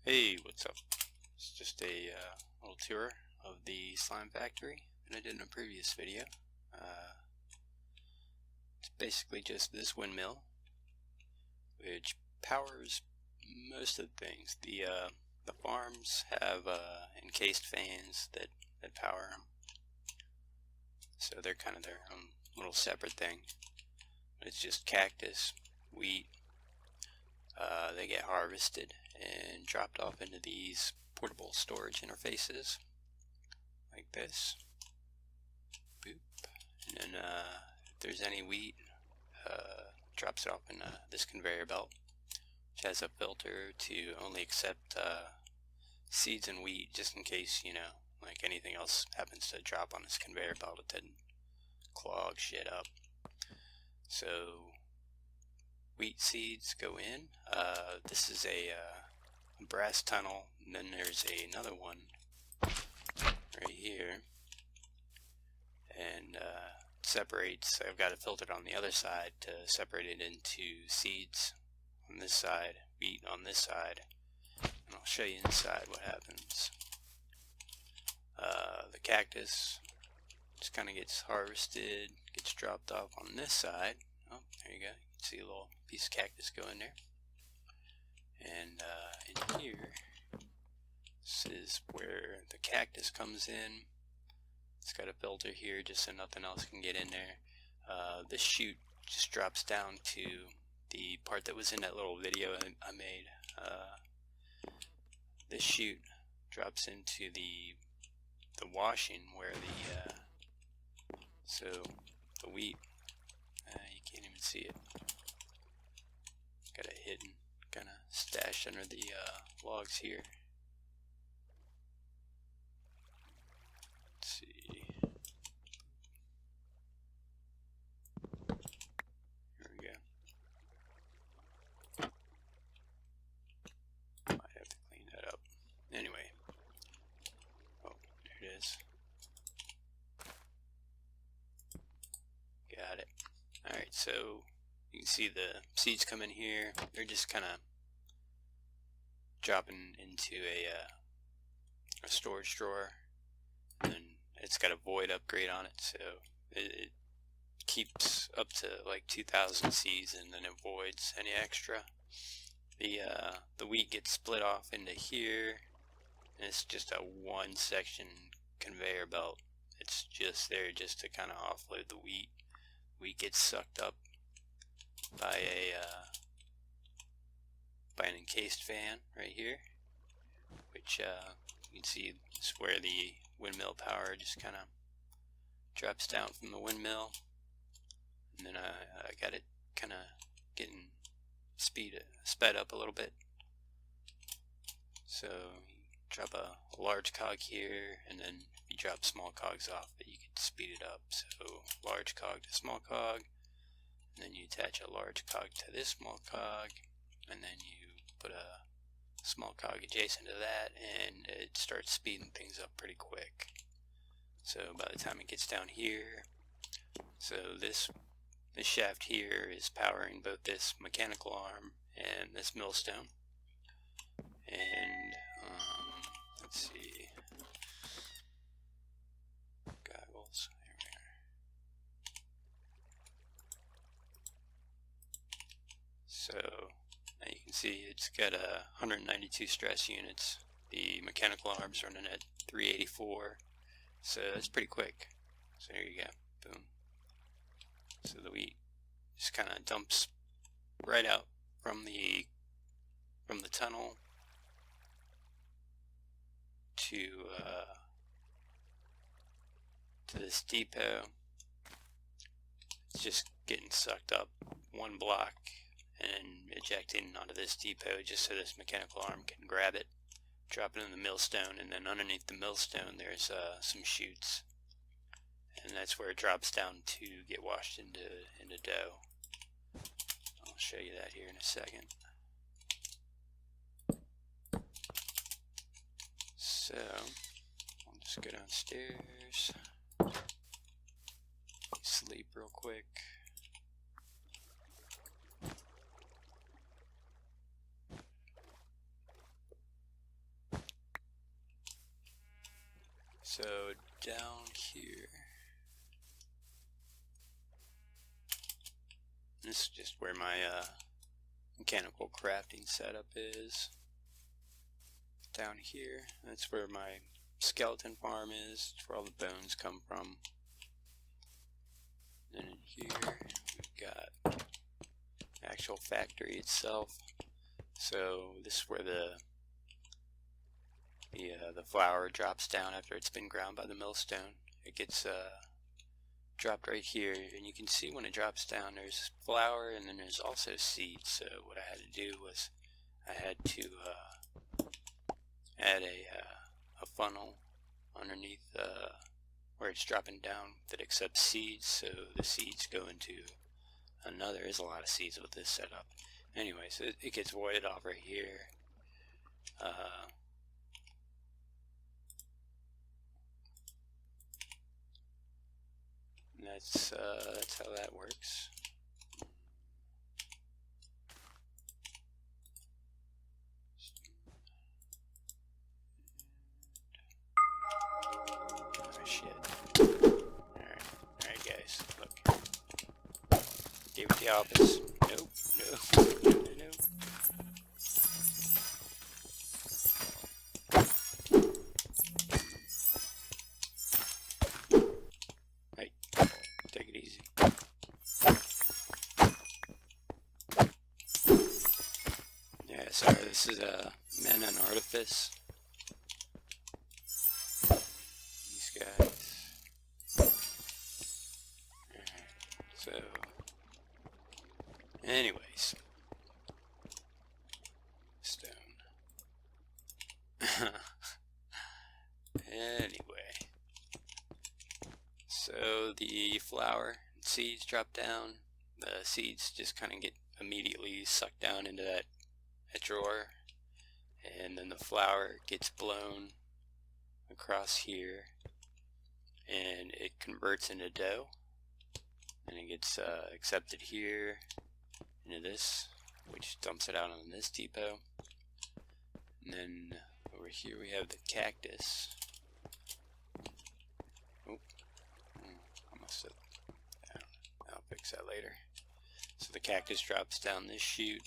Hey, what's up? It's just a little tour of the slime factory that I did in a previous video. It's basically just this windmill, which powers most of the things. The farms have encased fans that power them, so they're kind of their own little separate thing. But it's just cactus, wheat. They get harvested and dropped off into these portable storage interfaces like this. Boop. And then if there's any wheat, drops it off in this conveyor belt, which has a filter to only accept seeds and wheat, just in case, like anything else happens to drop on this conveyor belt, it didn't clog shit up. So wheat seeds go in. This is a brass tunnel, and then there's another one right here, and separates. I've got it filtered on the other side to separate it into seeds on this side, wheat on this side, and I'll show you inside what happens. The cactus just kind of gets harvested, gets dropped off on this side. Oh, there you go. You can see a little piece of cactus go in there. And in here, this is where the cactus comes in. It's got a filter here just so nothing else can get in there. This chute just drops down to the part that was in that little video I made. This chute drops into the washing where so the wheat, you can't even see it. Got it hidden, kind of stashed under the logs here. Let's see. Here we go. Might have to clean that up. Anyway. Oh, there it is. Got it. Alright, so you can see the seeds come in here. They're just kind of dropping into a storage drawer, and it's got a void upgrade on it, so it keeps up to like 2,000 seeds, and then it voids any extra. The wheat gets split off into here, and it's just a one section conveyor belt. It's just there just to kind of offload the wheat. Wheat gets sucked up by an encased fan right here, which you can see is where the windmill power just kind of drops down from the windmill, and then I got it kind of getting sped up a little bit. So you drop a large cog here, and then you drop small cogs off, but you can speed it up. So large cog to small cog, and then you attach a large cog to this small cog, and then you put a small cog adjacent to that, and it starts speeding things up pretty quick. So by the time it gets down here, so this shaft here is powering both this mechanical arm and this millstone. And let's see, goggles, there we are. So now you can see it's got 192 stress units. The mechanical arm's running at 384, so that's pretty quick. So there you go, boom. So the wheat just kind of dumps right out from the tunnel to this depot. It's just getting sucked up one block and ejecting onto this depot just so this mechanical arm can grab it, drop it in the millstone, and then underneath the millstone there's some chutes, and that's where it drops down to get washed into dough. I'll show you that here in a second. So I'll just go downstairs, sleep real quick. So down here, this is just where my mechanical crafting setup is. Down here, that's where my skeleton farm is. It's where all the bones come from. Then in here, we've got the actual factory itself. So this is where the flour drops down after it's been ground by the millstone. It gets dropped right here, and you can see when it drops down there's flour and then there's also seeds. So what I had to do was I had to add a funnel underneath where it's dropping down that accepts seeds, so the seeds go into another. There's a lot of seeds with this setup. Anyway, so it gets voided off right here. And that's how that works. Oh shit. Alright guys, look. Gave it the office. Nope, no. Hey, take it easy. Yeah, sorry, this is a Man on Artifice. These guys. Alright, so anyways. Stone. Anyway. So the flour and seeds drop down. The seeds just kind of get immediately sucked down into that drawer. And then the flour gets blown across here. And it converts into dough. And it gets accepted here into this, which dumps it out on this depot. And then over here we have the cactus. Oh, I must have. I'll fix that later. So the cactus drops down this chute.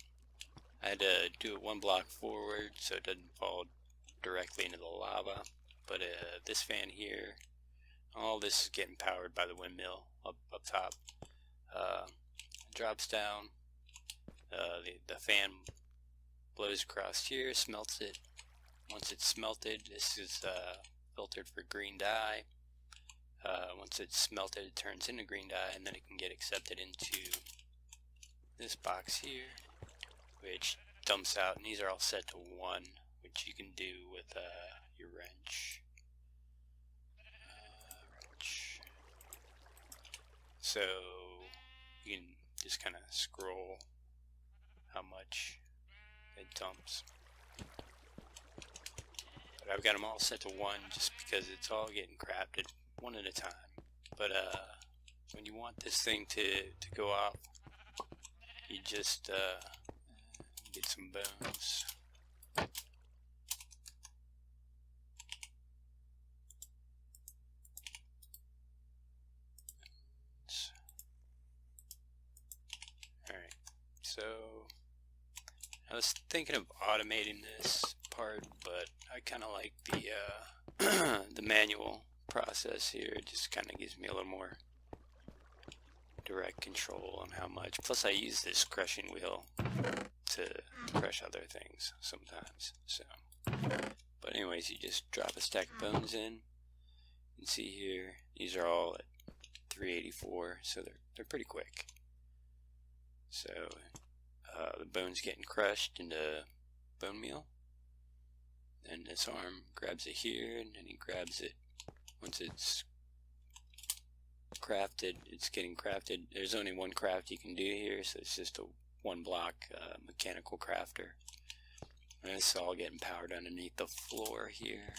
I had to do it one block forward so it doesn't fall directly into the lava. But this fan here, all this is getting powered by the windmill up top. Drops down. The fan blows across here, smelts it. Once it's smelted, this is filtered for green dye. Once it's smelted, it turns into green dye, and then it can get accepted into this box here, which dumps out, and these are all set to 1, which you can do with your wrench. So you can just kind of scroll how much it dumps. But I've got them all set to 1 just because it's all getting crafted one at a time. But when you want this thing to go off, you just get some bones. Alright, so I was thinking of automating this part, but I kind of like the the manual process here. It just kind of gives me a little more direct control on how much. Plus I use this crushing wheel to crush other things sometimes. So, but anyways, you just drop a stack of bones in. You can see here, these are all at 384, so they're pretty quick. So the bone's getting crushed into bone meal. And this arm grabs it here, and then he grabs it. Once it's crafted, it's getting crafted. There's only one craft you can do here, so it's just a 1 block mechanical crafter. And it's all getting powered underneath the floor here.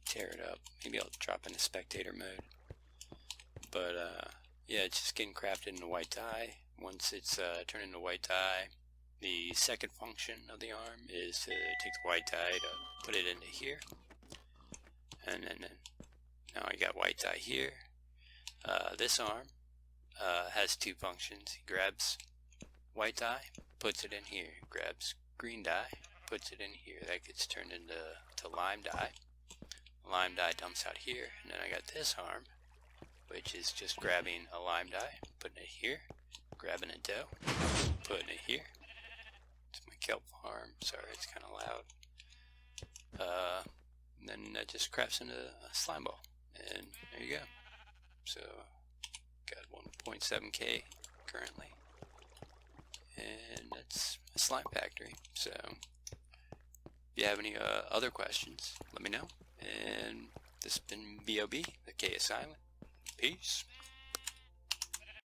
Tear it up. Maybe I'll drop into spectator mode. But yeah, it's just getting crafted into white dye. Once it's turned into white dye, the second function of the arm is to take the white dye to put it into here. And then now I got white dye here. This arm has two functions. He grabs white dye, puts it in here. Grabs green dye, puts it in here. That gets turned into lime dye. Lime dye dumps out here. And then I got this arm, which is just grabbing a lime dye, putting it here, grabbing a dough, putting it here. It's my kelp farm. Sorry, it's kind of loud. And then that just crafts into a slime ball. And there you go. So, got 1.7k currently. And that's a slime factory. So, if you have any other questions, let me know. And this has been B.O.B., the K is silent. Peace.